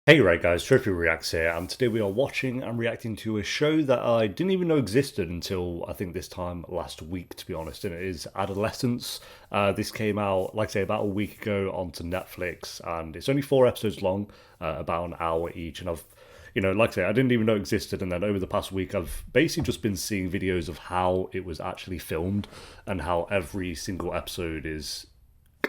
Hey right guys, Trophy Reacts here, and today we are watching and reacting to a show that I didn't even know existed until I think this time last week, to be honest, and it is Adolescence. This came out, like I say, about a week ago onto Netflix, and it's only 4 episodes long, about an hour each, and like I say, I didn't even know it existed, and then over the past week I've basically just been seeing videos of how it was actually filmed, and how every single episode is,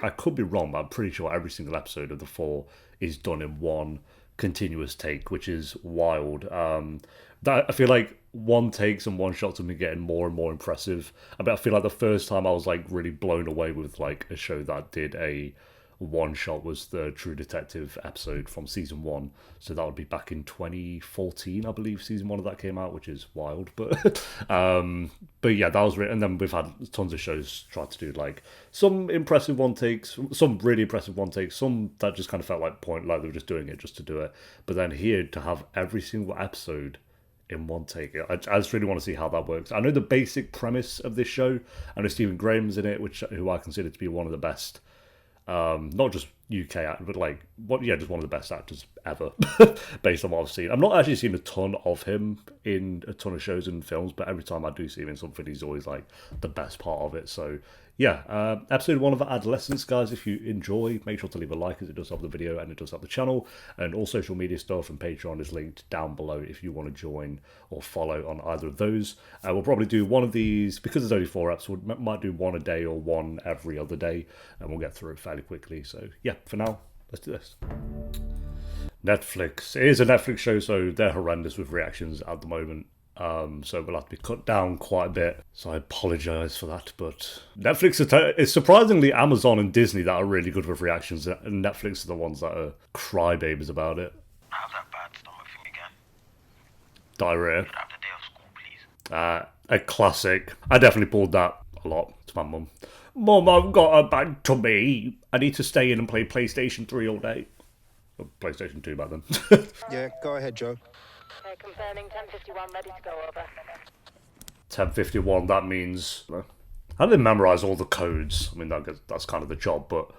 I could be wrong, but I'm pretty sure every single episode of the four is done in one continuous take, which is wild. That I feel like one takes and one shots have been getting more and more impressive. I feel like the first time I was like really blown away with like a show that did a one shot was the True Detective episode from season one. So that would be back in 2014, I believe. Season one of that came out, which is wild. But yeah, that was and then we've had tons of shows try to do like some impressive one takes, some really impressive one takes, some that just kind of felt like like they were just doing it just to do it. But then here to have every single episode in one take. I just really want to see how that works. I know the basic premise of this show. I know Stephen Graham's in it, who I consider to be one of the best, not just UK actor, but just one of the best actors ever, based on what I've seen. I've not actually seen a ton of him in a ton of shows and films, but every time I do see him in something, he's always like the best part of it. So yeah, episode one of Adolescence, guys. If you enjoy, make sure to leave a like, as it does help the video and it does help the channel. And all social media stuff and Patreon is linked down below if you want to join or follow on either of those. We'll probably do one of these, because there's only 4 episodes, we might do one a day or one every other day, and we'll get through it fairly quickly. So yeah, for now, let's do this. Netflix. It is a Netflix show, so they're horrendous with reactions at the moment. So we'll have to be cut down quite a bit. So I apologise for that. But Netflix is surprisingly Amazon and Disney that are really good with reactions, and Netflix are the ones that are crybabies about it. How's that bad stomach thing again? Diarrhea. Could I have the day off school, please? A classic. I definitely pulled that a lot to my mum. Mum, I've got a bad tummy. I need to stay in and play PlayStation 3 all day. Or PlayStation 2 back then. Yeah, go ahead, Joe. Confirming 1051, ready to go over. 1051, that means... I didn't memorise all the codes. I mean, that's kind of the job, but...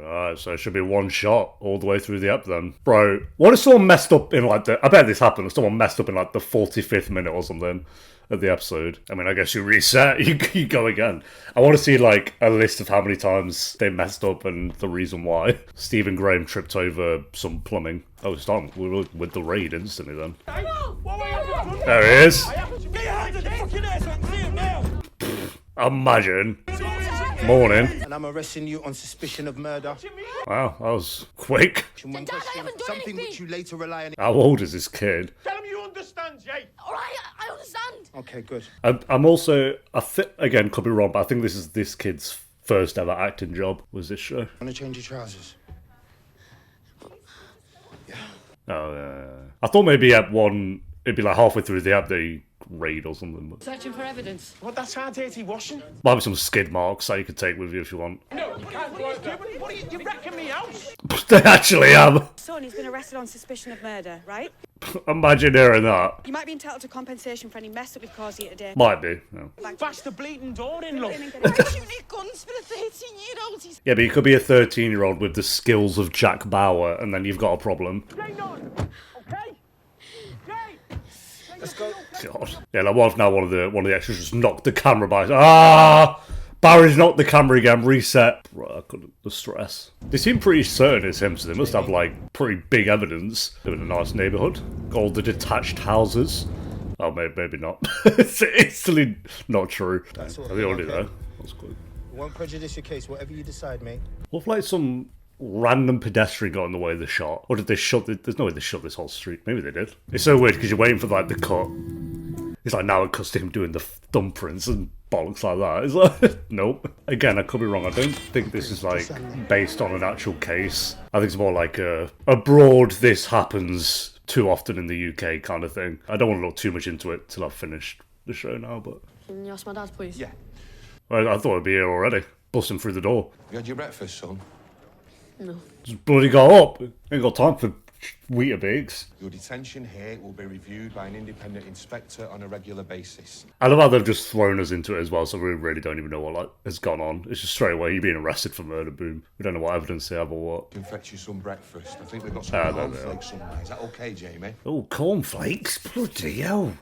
Alright, so it should be one shot all the way through the app then. Bro, what if someone messed up in like I bet this happened, if someone messed up in like the 45th minute or something of the episode. I mean, I guess you reset, you go again. I want to see like a list of how many times they messed up and the reason why. Stephen Graham tripped over some plumbing. Oh, it's done. We're with the raid instantly then. There he is. Imagine. Morning. And I'm arresting you on suspicion of murder. Wow, that was quick. Dad, I haven't done Something anything. which you later rely on. How old is this kid? Tell him you understand, Jay. All right, I understand. Okay, good. I'm also, again, could be wrong, but I think this is this kid's first ever acting job, was this show. Want to change your trousers? Oh, yeah. I thought maybe at one, it'd be like halfway through the app they raid or something. But Searching for evidence. What, that's our dirty washing? might be some skid marks that you could take with you if you want. No, you can't do that. What are you wrecking me house? They actually have. Son, he's been arrested on suspicion of murder, right? Imagine hearing that. You might be entitled to compensation for any mess that we've caused you today. Might be. Yeah. Bash the bleeding door in, look. Shooting guns for a 13-year-old. He's Yeah, but you could be a 13-year-old with the skills of Jack Bauer, and then you've got a problem. Jay, none. Okay? Jay! Let's go. God. Yeah, like what if now one of the extras just knocked the camera by? Ah! Barry's knocked the camera again, reset. Bro, I couldn't, the stress. They seem pretty certain it's him, so they must have like pretty big evidence. They're in a nice neighbourhood. Got all the detached houses. Oh, maybe not. It's instantly not true. Are they already there? That's good. Won't prejudice your case, whatever you decide, mate. What if like some random pedestrian got in the way of the shot? Or did they shut there's no way they shut this whole street. Maybe they did. It's so weird because you're waiting for like the cut. It's like now it cuts to him doing the thumbprints and bollocks like that. It's like, nope. Again, I could be wrong. I don't think this is like based on an actual case. I think it's more like a broad this happens too often in the UK kind of thing. I don't want to look too much into it till I've finished the show now, but... Can you ask my dad, please? Yeah. I thought I'd be here already. Busting through the door. You had your breakfast, son? No. Just bloody got up. Ain't got time for Weetabix. Your detention here will be reviewed by an independent inspector on a regular basis. I love how they've just thrown us into it as well, so we really don't even know what has gone on. It's just straight away, you're being arrested for murder, boom. We don't know what evidence they have or what. I can fetch you some breakfast. I think we've got some cornflakes somewhere. Is that okay, Jamie? Oh, cornflakes? Bloody hell.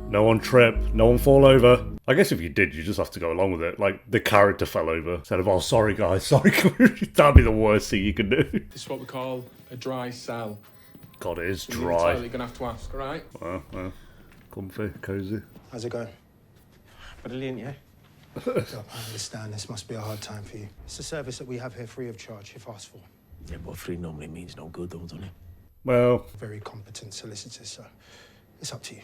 No one trip, no one fall over. I guess if you did, you just have to go along with it. Like, the character fell over. Instead of, oh, sorry guys, sorry. That'd be the worst thing you could do. This is what we call a dry cell. God, it is You're dry. entirely gonna have to ask, all right? Well, comfy, cosy. How's it going? Brilliant, yeah? Look, I understand this must be a hard time for you. It's a service that we have here free of charge if asked for. Yeah, but free normally means no good, though, doesn't it? Well, Very competent solicitors, so it's up to you.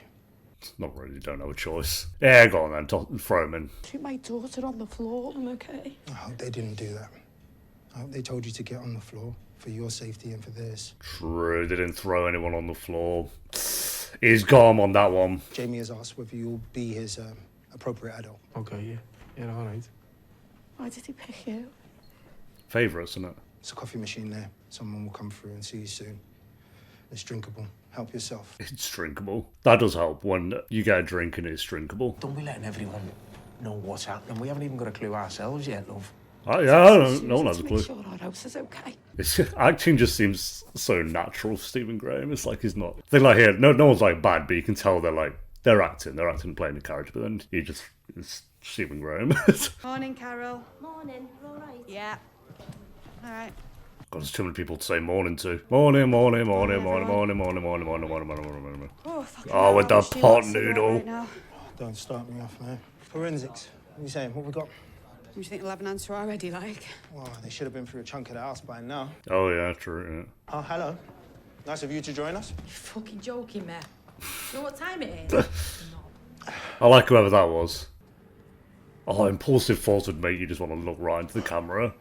not really, you don't have a choice. Yeah, go on then, throw him in. Shoot my daughter on the floor. I'm okay. I hope they didn't do that. I hope they told you to get on the floor for your safety and for theirs. True, they didn't throw anyone on the floor. He's calm on that one. Jamie has asked whether you'll be his appropriate adult. Okay, yeah. Yeah, all right. Why did he pick you? Favourites, isn't it? There's a coffee machine there. Someone will come through and see you soon. It's drinkable. Help yourself. It's drinkable. That does help when you get a drink and it's drinkable. Don't be letting everyone know what's happening. We haven't even got a clue ourselves yet, love. Yeah, I don't, no one has a To clue. make sure our house is okay. It's, acting just seems so natural for Stephen Graham. It's like he's not. They're like here, no one's like bad, but you can tell they're acting playing the character. But then it's Stephen Graham. Morning, Carol. Morning, you alright? Yeah. All right. God, there's too many people to say morning to. Morning, morning, morning, morning, morning, morning, morning, morning, morning, morning, morning. Oh, fucking Oh, hell, with the I wish you pot lots of that noodle. right now. Don't start me off, man. Forensics. What are you saying? What we got? Do you think they'll have an answer already, like? Well, they should have been through a chunk of the house by now. Oh yeah, true. Oh, hello. Nice of you to join us. You're fucking joking, mate. You know what time it is? Yeah. I like whoever that was. Oh, impulsive thoughts would make you just want to look right into the camera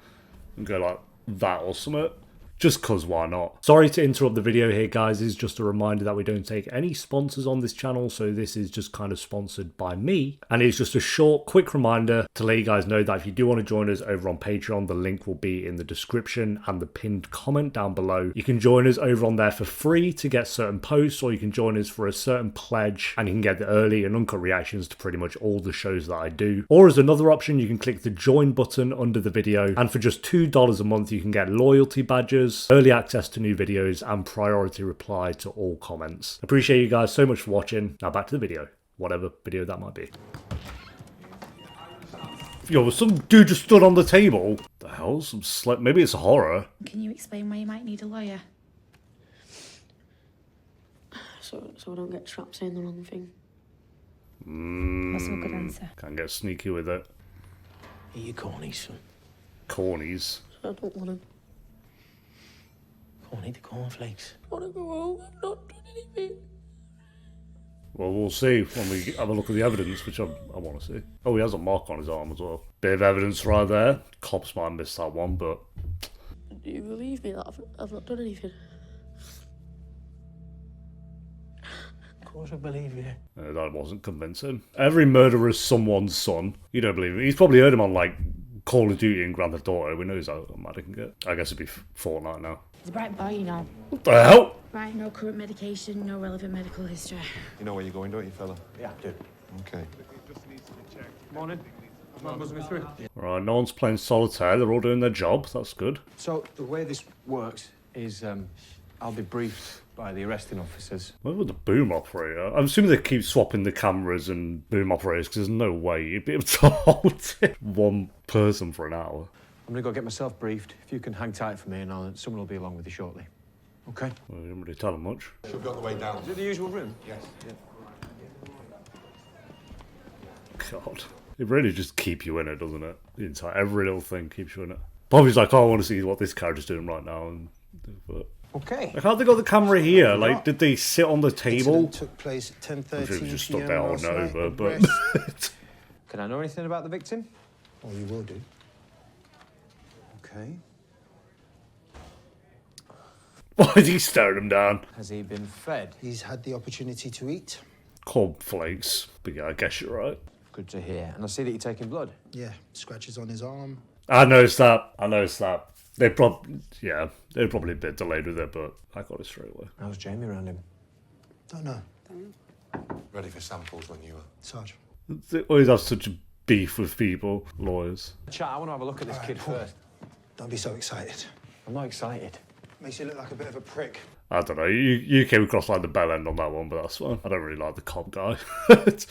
and go like that or something. Just cause why not? Sorry to interrupt the video here, guys. It's just a reminder that we don't take any sponsors on this channel, so this is just kind of sponsored by me. And it's just a short, quick reminder to let you guys know that if you do want to join us over on Patreon, the link will be in the description and the pinned comment down below. You can join us over on there for free to get certain posts, or you can join us for a certain pledge and you can get the early and uncut reactions to pretty much all the shows that I do. Or as another option, you can click the join button under the video, and for just $2 a month, you can get loyalty badges, early access to new videos, and priority reply to all comments. Appreciate you guys so much for watching. Now back to the video, whatever video that might be. Yo, some dude just stood on the table. The hell? Maybe it's a horror. Can you explain why you might need a lawyer? So I don't get trapped saying the wrong thing. That's a good answer. Can't get sneaky with it. Are you corny, son? Cornies. I don't want to. Corny the cornflakes. I want to go home. I've not done anything. Well, we'll see when we have a look at the evidence, which I want to see. Oh, he has a mark on his arm as well. Bit of evidence right there. Cops might miss that one, but... Do you believe me that I've not done anything? Of course I believe you. That wasn't convincing. Every murderer is someone's son. You don't believe me. He's probably heard him on, like, Call of Duty and Grand Theft Auto. We know he's how mad he can get. I guess it'd be Fortnite now. He's a bright boy, you know. What the hell? Right, no current medication, no relevant medical history. You know where you're going, don't you, fella? Yeah, dude. Okay. Morning. Buzzing me through. Right, no one's playing solitaire. They're all doing their job. That's good. So the way this works is I'll be briefed by the arresting officers. What about the boom operator? I'm assuming they keep swapping the cameras and boom operators because there's no way you'd be able to hold one person for an hour. I'm gonna go get myself briefed. If you can hang tight for me, and someone will be along with you shortly. Okay? Well, you didn't really tell them much. Should be on the way down. Is it the usual room? Yes. God. It really just keeps you in it, doesn't it? The entire, every little thing keeps you in it. Bobby's like, oh, I want to see what this character's doing right now. And but, Okay. like, how'd they got the camera here? Like, did they sit on the table? Incident took place at I'm sure 10:13 they just p.m. stuck there last holding night. over, but... Arrest- Can I know anything about the victim? Oh, you will do. Okay. Why is he staring him down? Has he been fed? He's had the opportunity to eat. Cornflakes. But yeah, I guess you're right. Good to hear. And I see that you're taking blood. Yeah, scratches on his arm. I noticed that. they're probably a bit delayed with it, but I got it straight away. How's Jamie around him? Don't know. Ready for samples when you were. Sarge. They always have such a beef with people, lawyers. Chat, I want to have a look at this kid Paul. first. Don't be so excited. I'm not excited. Makes you look like a bit of a prick. I don't know, you came across like the bell end on that one, but that's fine. I don't really like the cop guy.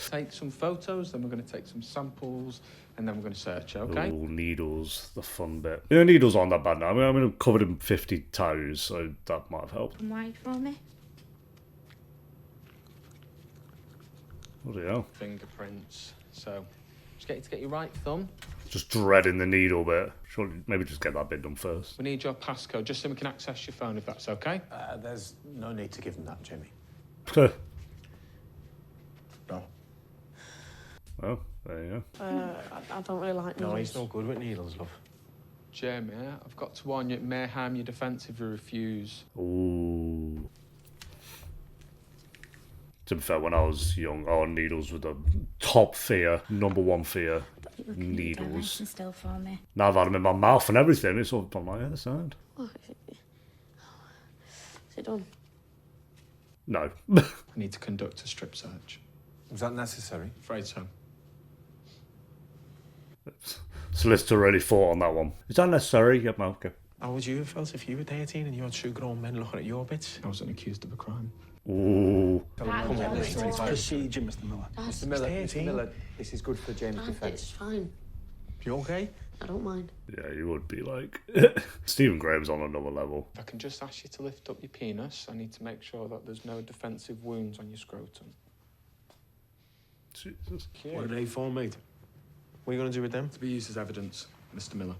Take some photos, then we're going to take some samples, and then we're going to search, okay? Ooh, needles, the fun bit. You know, needles aren't that bad now. I mean, I'm covered in 50 toes, so that might have helped. And wide for me. What do you know? Fingerprints. So, just get you to get your right thumb. Just dreading the needle bit. Surely, maybe just get that bit done first. We need your passcode, just so we can access your phone, if that's okay. There's no need to give him that, Jimmy. No. Well, there you go. I don't really like needles. No, he's no good with needles, love. Jamie, I've got to warn you, it may harm your defence if you refuse. Ooh. To be fair, when I was young, needles were the top fear, number one fear. Needles. And still for me. Now I've had them in my mouth and everything. It's all on my other side. What? Is it done? No. I need to conduct a strip search. Was that necessary? Afraid so. Solicitor really thought on that one. Is that necessary? Yep, no, okay. How would you have felt if you were 18 and you had two grown men looking at your bits? I wasn't accused of a crime. Ooh. Come on, Mr. Procedure, Mr. Miller. Mr. Miller, this is good for Jamie's It's defence. fine. You okay? I don't mind. Yeah, you would be like... Stephen Graham's on another level. If I can just ask you to lift up your penis, I need to make sure that there's no defensive wounds on your scrotum. Jesus. What are they for, mate? What are you going to do with them? To be used as evidence, Mr. Miller.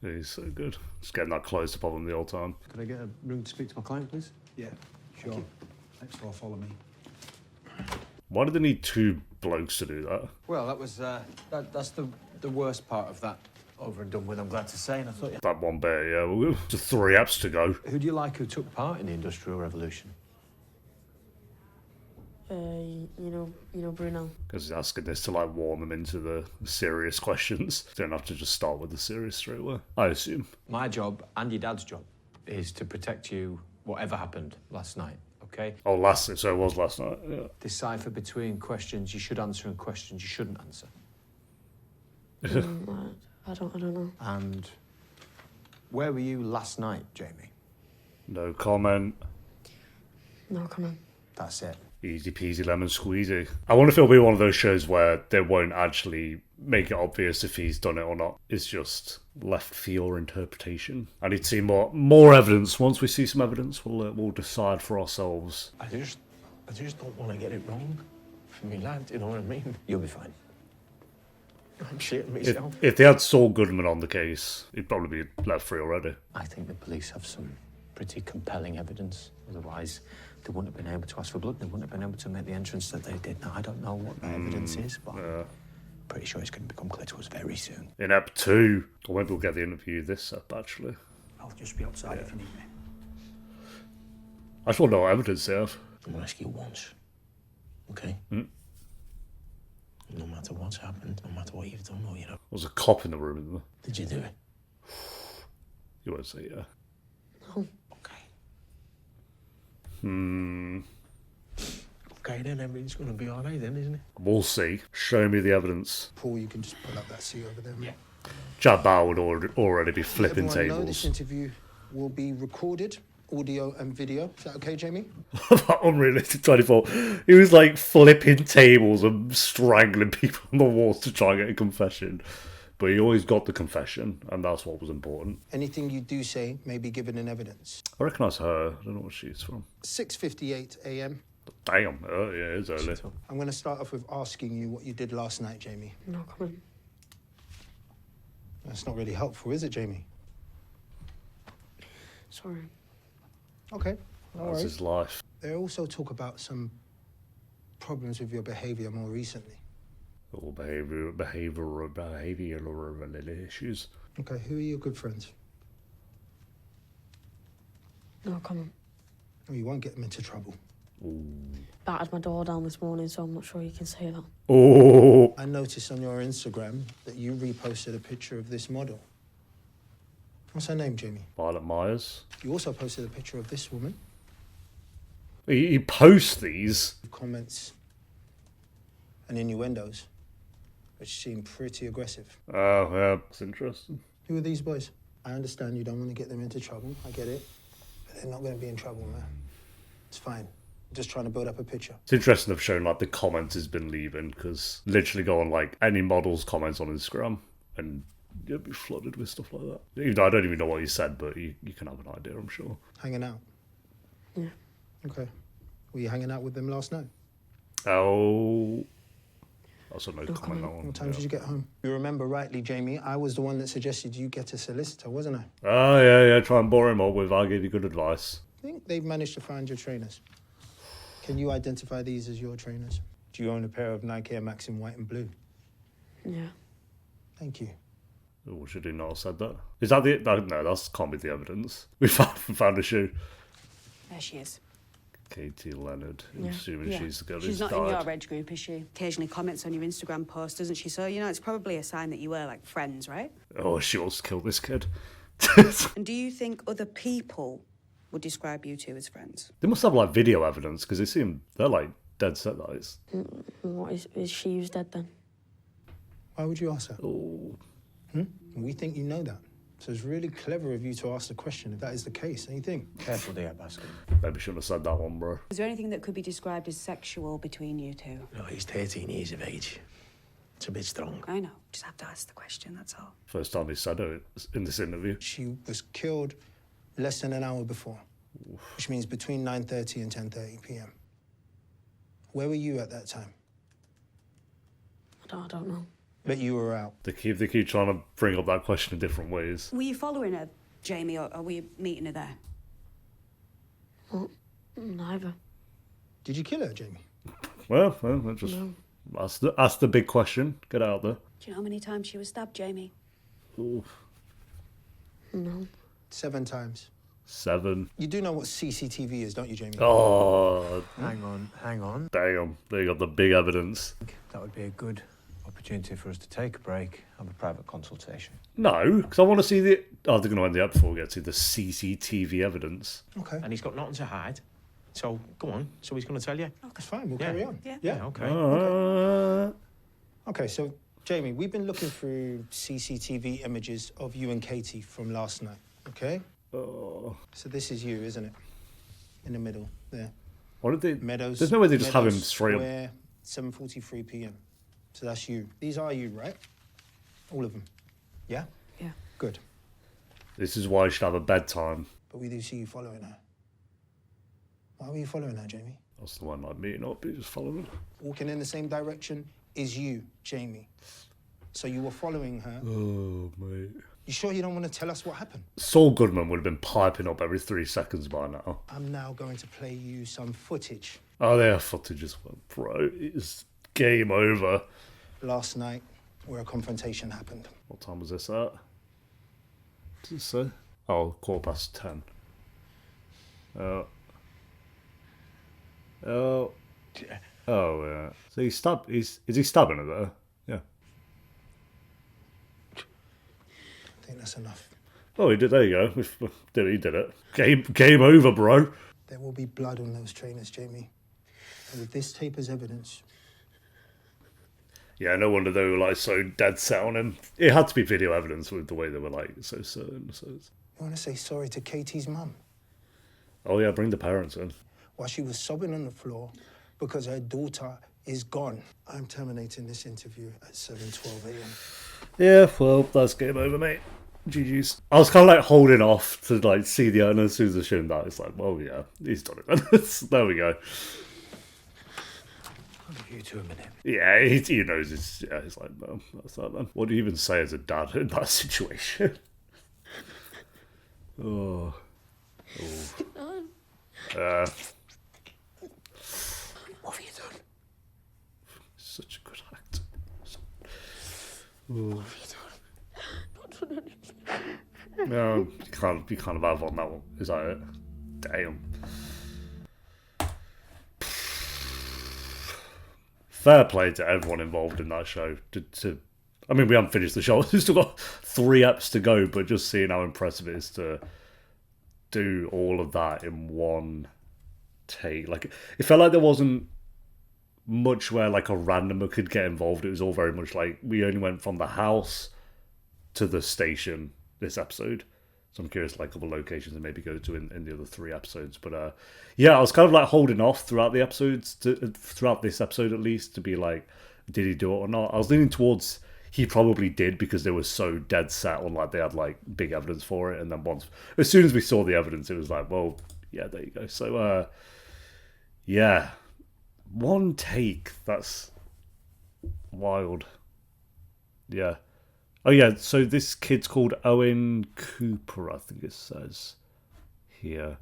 He's so good. Just getting that close up of him the whole time. Could I get a room to speak to my client, please? Yeah, sure. Next door, follow me. Why did they need two blokes to do that? Well, that was that's the worst part of that over and done with. I'm glad to say, and I thought, That one bit, yeah. Well, just 3 apps to go. who do you like who took part in the Industrial Revolution? You know Bruno. Because he's asking this to like warm them into the serious questions. Don't have to just start with the serious straight away, I assume. My job and your dad's job is to protect you, whatever happened last night. Okay? Oh, so it was last night. Yeah. Decipher between questions you should answer and questions you shouldn't answer. I don't know. And where were you last night, Jamie? No comment. No, come on. That's it. Easy peasy lemon squeezy. I wonder if it'll be one of those shows where they won't actually make it obvious if he's done it or not. It's just left for your interpretation. I need to see more evidence. Once we see some evidence, we'll decide for ourselves. I just don't want to get it wrong for me, lad. You know what I mean? You'll be fine. I'm shitting myself. If they had Saul Goodman on the case, he'd probably be left free already. I think the police have some pretty compelling evidence. Otherwise, they wouldn't have been able to ask for blood. They wouldn't have been able to make the entrance that they did. Now, I don't know what the evidence is, but I'm pretty sure it's going to become clear to us very soon. In Ep 2, or maybe we'll get the interview this up, actually. I'll just be outside if you need me. I just want to know what evidence they have. I'm going to ask you once, okay? No matter what's happened, no matter what you've done or you know. There's a cop in the room, isn't there? Did you do it? You won't say yeah. No. Okay, then everything's going to be all right then, isn't it? We'll see. Show me the evidence. Paul, you can just pull up that seat over there. Yeah. Chad Bauer would already be flipping Everyone know this tables. interview will be recorded, audio and video. Is that okay, Jamie? Unrealistic 24. He was like flipping tables and strangling people on the walls to try and get a confession. But he always got the confession, and that's what was important. Anything you do say may be given in evidence. I recognise her. I don't know what she's from. 6:58 a.m. Damn. Oh, yeah, it's early. I'm going to start off with asking you what you did last night, Jamie. No, come on. That's not really helpful, is it, Jamie? Sorry. Okay, no That's worries. his life. They also talk about some problems with your behaviour more recently. All behavioural issues. Okay, who are your good friends? No, come on. Oh, you won't get them into trouble. battered my door down this morning, so I'm not sure you can say that. Oh. I noticed on your Instagram that you reposted a picture of this model. What's her name, Jamie? Violet Myers. You also posted a picture of this woman. He posts these. Comments and innuendos, which seem pretty aggressive. Oh, yeah, it's interesting. Who are these boys? I understand you don't want to get them into trouble. I get it. But they're not going to be in trouble, man. It's fine. I'm just trying to build up a picture. It's interesting they've shown like the comments he's been leaving, because literally go on like any model's comments on Instagram and you'll be flooded with stuff like that. Even though I don't even know what he said, but you can have an idea, I'm sure. Hanging out? Yeah. Okay. Were you hanging out with them last night? Oh. Also no comment on that one. What time did you get home? You remember rightly, Jamie, I was the one that suggested you get a solicitor, wasn't I? Oh, yeah, try and bore him up with I'll give you good advice. I think they've managed to find your trainers. Can you identify these as your trainers? Do you own a pair of Nike Air Max in white and blue? Yeah. Thank you. Oh, should he not have said that? Is that the... No, that can't be the evidence. We found a shoe. There she is. Katie Leonard. Yeah. Assuming she's the girl She's who's not died. in your age group, is she? Occasionally comments on your Instagram post, doesn't she? So, you know, it's probably a sign that you were, like, friends, right? Oh, she wants to kill this kid. And do you think other people would describe you two as friends? They must have, like, video evidence, because they seem... They're, like, dead set that it's... What is she who's dead then? Why would you ask that? Oh. We think you know that. So it's really clever of you to ask the question if that is the case, don't you think? Careful there, Baskin. Maybe shouldn't have said that one, bro. Is there anything that could be described as sexual between you two? No, he's 13 years of age. It's a bit strong. I know. Just have to ask the question, that's all. First time he said it in this interview. She was killed less than an hour before, which means between 9:30 and 10:30 p.m. Where were you at that time? I don't know. But you were out. They keep trying to bring up that question in different ways. Were you following her, Jamie, or were you meeting her there? Well, neither. Did you kill her, Jamie? Well, that's just... That's the big question. Get out there. Do you know how many times she was stabbed, Jamie? Ooh, No. 7 times. 7. You do know what CCTV is, don't you, Jamie? Oh, Hang on. damn. They got the big evidence. That would be a good opportunity for us to take a break, have a private consultation. No, because I want to see the... Oh, they're going to end the app before we get to the CCTV evidence. Okay. And he's got nothing to hide. So, go on. So he's going to tell you? That's fine. We'll Yeah. carry on. Yeah. Okay. Okay, so, Jamie, we've been looking through CCTV images of you and Katie from last night, okay? Oh. So this is you, isn't it? In the middle, there. What did they... Meadows. There's no way they just have him Meadows straight up. Square, 7:43 p.m. So that's you. These are you, right? All of them. Yeah? Yeah. Good. This is why you should have a bedtime. But we do see you following her. Why were you following her, Jamie? That's the one like meeting up, you just following. Walking in the same direction is you, Jamie. So you were following her. Oh, mate. You sure you don't want to tell us what happened? Saul Goodman would have been piping up every 3 seconds by now. I'm now going to play you some footage. Oh, they have footage as well. Bro, it's game over. Last night, where a confrontation happened. What time was this at? What did it say? Oh, 10:15. Oh, yeah. So is he stabbing her there? Yeah. I think that's enough. Oh, he did. There you go. He did it. Game over, bro. There will be blood on those trainers, Jamie. And with this tape as evidence, Yeah, no wonder they were like so dead set on him. It had to be video evidence with the way they were like so certain. So you want to say sorry to Katie's mum? oh yeah, bring the parents in. While she was sobbing on the floor because her daughter is gone. I'm terminating this interview at 7:12 a.m. Yeah, well, that's game over, mate. GG's. I was kind of like holding off to like see the owner as soon as I showed him that. It's like, well, yeah, he's done it then. There we go. I'll give you 2 a minute. Yeah, he knows it's, yeah, he's like, well, that's that then. What do you even say as a dad in that situation? Oh. What have you done? Such a good act. What have you done? No, you can't have on that one. Is that it? Damn. fair play to everyone involved in that show. I mean, we haven't finished the show. We've still got 3 eps to go, but just seeing how impressive it is to do all of that in one take. Like, it felt like there wasn't much where like a randomer could get involved. It was all very much like we only went from the house to the station this episode. So I'm curious like other locations and maybe go to in the other 3 episodes. But yeah, I was kind of like holding off throughout the episodes, throughout this episode at least, to be like, did he do it or not? I was leaning towards he probably did because they were so dead set on like they had like big evidence for it. And then as soon as we saw the evidence, it was like, well, yeah, there you go. So yeah, one take. That's wild. Yeah. Oh yeah, so this kid's called Owen Cooper, I think it says here.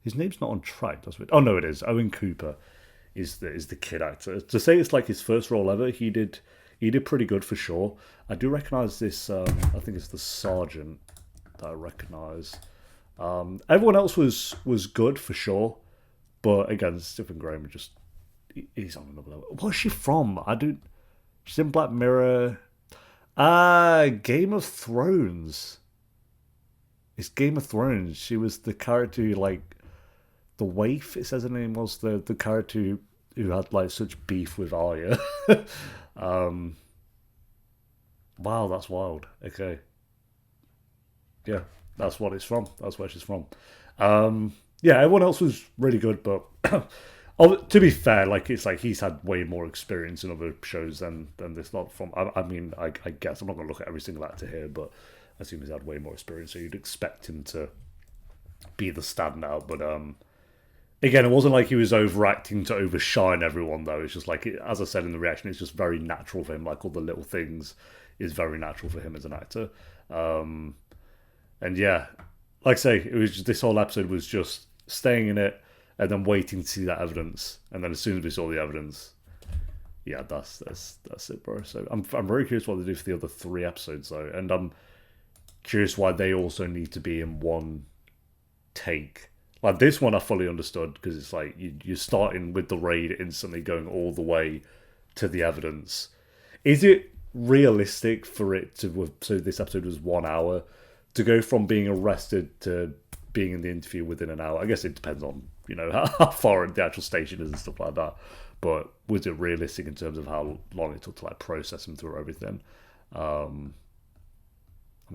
His name's not on track, does it? Oh no, it is. Owen Cooper is the kid actor. To say it's like his first role ever, he did pretty good for sure. I do recognise this. I think it's the sergeant that I recognise. Everyone else was good for sure, but again, Stephen Graham he's on another level. What's she from? She's in Black Mirror. Game of Thrones. It's Game of Thrones. She was the character who, like, the waif, it says her name was, the character who had, like, such beef with Arya. Wow, that's wild. Okay. Yeah, that's what it's from. That's where she's from. Yeah, everyone else was really good, but to be fair, like it's like he's had way more experience in other shows than this lot from. I mean, I guess I'm not going to look at every single actor here, but I assume he's had way more experience, so you'd expect him to be the standout. But again, it wasn't like he was overacting to overshine everyone, though. It's just like, as I said in the reaction, it's just very natural for him. Like all the little things is very natural for him as an actor. And yeah, like I say, it was just, this whole episode was just staying in it and then waiting to see that evidence. And then as soon as we saw the evidence, yeah, that's it, bro. So I'm very curious what they do for the other 3 episodes, though. And I'm curious why they also need to be in one take. Like this one I fully understood, because it's like you're starting with the raid, instantly going all the way to the evidence. Is it realistic for it to, so this episode was 1 hour, to go from being arrested to being in the interview within an hour? I guess it depends on, how far the actual station is and stuff like that. But was it realistic in terms of how long it took to like process him through everything? I'm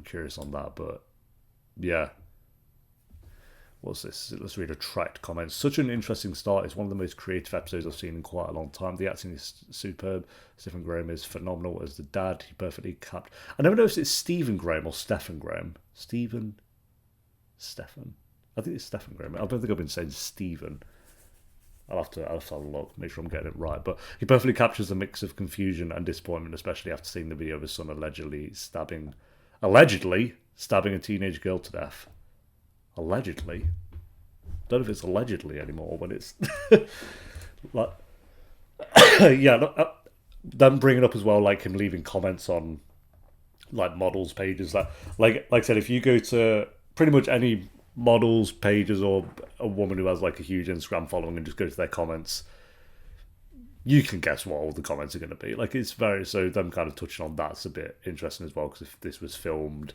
curious on that, but yeah. What's this? Let's read a tracked comment. Such an interesting start. It's one of the most creative episodes I've seen in quite a long time. The acting is superb. Stephen Graham is phenomenal as the dad. He perfectly capped. I never know if it's Stephen Graham or Stephen Graham. Stephen? I think it's Stephen Graham. I don't think I've been saying Stephen. I'll have to have a look, make sure I'm getting it right. But he perfectly captures a mix of confusion and disappointment, especially after seeing the video of his son allegedly stabbing a teenage girl to death. Allegedly. Don't know if it's allegedly anymore, but it's like, yeah. Them bringing up as well, like him leaving comments on like models pages. That, like I said, if you go to pretty much any models pages or a woman who has like a huge Instagram following and just go to their comments, you can guess what all the comments are going to be. Like it's very, so them kind of touching on that's a bit interesting as well, because if this was filmed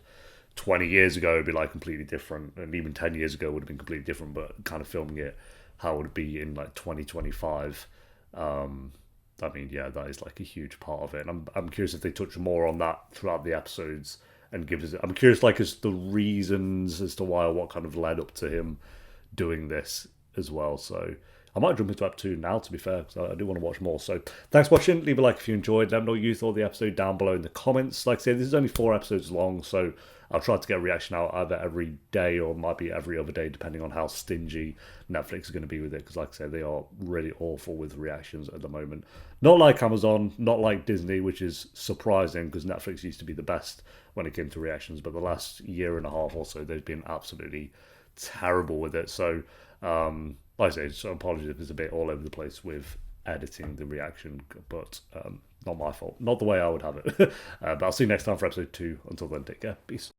20 years ago, it'd be like completely different, and even 10 years ago would have been completely different. But kind of filming it how would it be in like 2025, I mean, yeah, that is like a huge part of it. And I'm curious if they touch more on that throughout the episodes and give us, I'm curious like as the reasons as to why or what kind of led up to him doing this as well. So I might jump into episode 2 now, to be fair, because I do want to watch more. So thanks for watching. Leave a like if you enjoyed. Let me know what you thought of the episode down below in the comments. Like I said, this is only 4 episodes long, so I'll try to get a reaction out either every day or might be every other day, depending on how stingy Netflix is going to be with it. Because like I said, they are really awful with reactions at the moment. Not like Amazon, not like Disney, which is surprising because Netflix used to be the best when it came to reactions. But the last year and a half or so, they've been absolutely terrible with it. So, like I say, so apologies if it's a bit all over the place with editing the reaction, but not my fault. Not the way I would have it. But I'll see you next time for episode 2. Until then, take care. Peace.